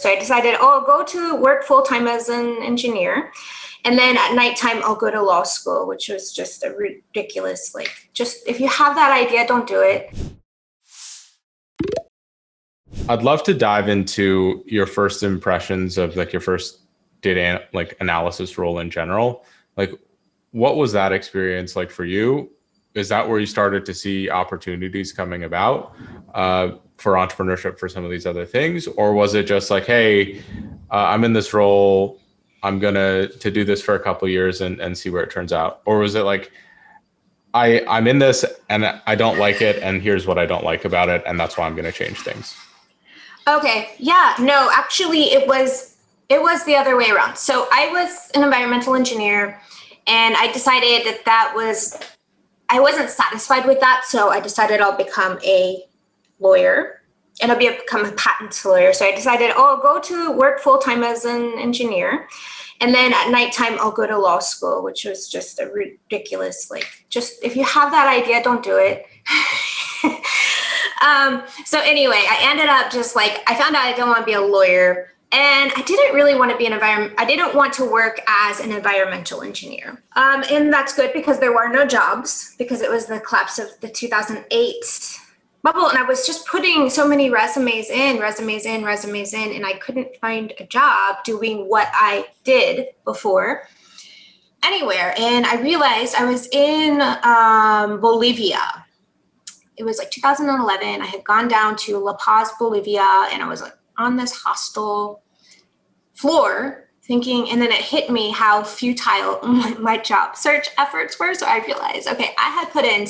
So I decided, oh, I'll go to work full-time as an engineer. And then at nighttime, I'll go to law school, which was just a ridiculous, just if you have that idea, don't do it. I'd love to dive into your first impressions of your first data analysis role in general. What was that experience like for you? Is that where you started to see opportunities coming about for entrepreneurship for some of these other things? Or was it just hey, I'm in this role, I'm going to do this for a couple of years and see where it turns out? Or was it I'm in this and I don't like it, and here's what I don't like about it, and that's why I'm going to change things? Okay. Yeah. No, actually it was the other way around. So I was an environmental engineer, and I decided I wasn't satisfied with that. So I decided I'll become a lawyer, and I'll become a patent lawyer. So I decided, oh, I'll go to work full-time as an engineer. And then at nighttime, I'll go to law school, which was just a ridiculous, just if you have that idea, don't do it. So anyway, I ended up I found out I don't want to be a lawyer, and I didn't really want to be I didn't want to work as an environmental engineer. And that's good because there were no jobs, because it was the collapse of the 2008 bubble. And I was just putting so many resumes in, and I couldn't find a job doing what I did before anywhere. And I realized I was in Bolivia. It was 2011. I had gone down to La Paz, Bolivia, and I was on this hostel floor thinking, and then it hit me how futile my job search efforts were. So I realized, okay, I had put in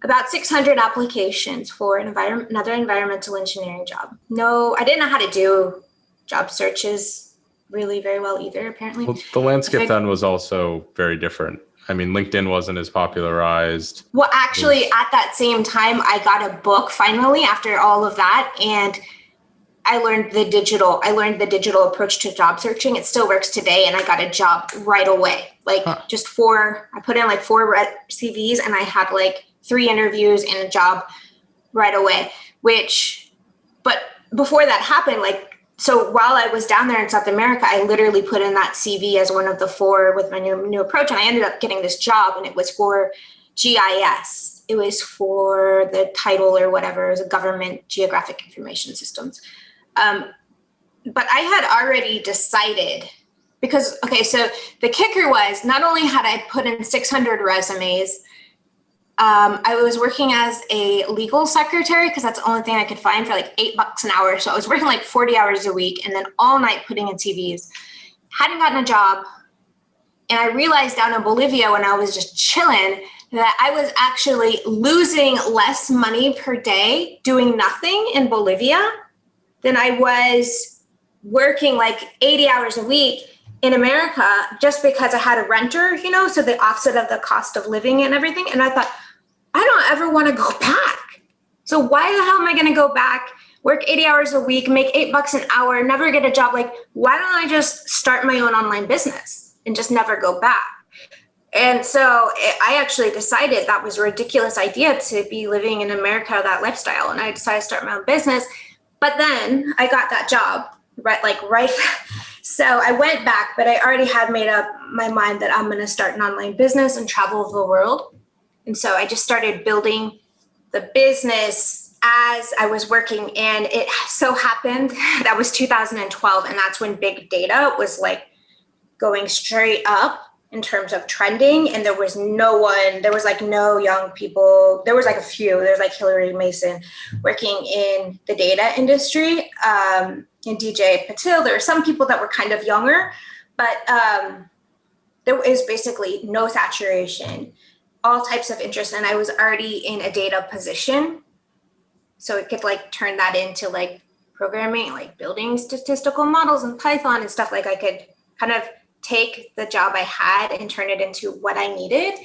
about 600 applications for another environmental engineering job. No, I didn't know how to do job searches really very well either, apparently. Well, the landscape then was also very different. I mean, LinkedIn wasn't as popularized. Well, actually, at that same time, I got a book finally after all of that, and I learned the digital approach to job searching. It still works today, and I got a job right away. I put in 4 CVs, and I had 3 interviews and a job right away. But before that happened, so while I was down there in South America, I literally put in that CV as one of the 4 with my new approach, and I ended up getting this job, and it was for GIS. It was for the title or whatever. It was a government geographic information systems. But I had already decided because, so the kicker was not only had I put in 600 resumes, I was working as a legal secretary because that's the only thing I could find for $8 an hour. So I was working 40 hours a week and then all night putting in CVs. Hadn't gotten a job. And I realized down in Bolivia when I was just chilling that I was actually losing less money per day doing nothing in Bolivia than I was working 80 hours a week in America, just because I had a renter, so the offset of the cost of living and everything. And I thought, I don't ever want to go back. So why the hell am I going to go back, work 80 hours a week, make $8 an hour, never get a job? Why don't I just start my own online business and just never go back? And so I actually decided that was a ridiculous idea to be living in America, that lifestyle. And I decided to start my own business. But then I got that job, right. So I went back, but I already had made up my mind that I'm going to start an online business and travel the world. And so I just started building the business as I was working. And it so happened that was 2012. And that's when big data was going straight up in terms of trending. And there was no young people. There was a few. There's Hillary Mason working in the data industry. And DJ Patil, there were some people that were kind of younger, but there is basically no saturation, all types of interest. And I was already in a data position. So it could turn that into programming, building statistical models in Python and stuff. I could kind of take the job I had and turn it into what I needed.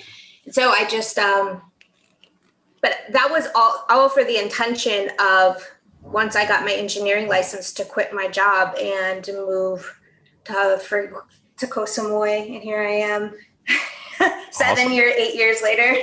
And so I just, but that was all for the intention of, once I got my engineering license, to quit my job and to move to Koh Samui. And here I am 8 years later.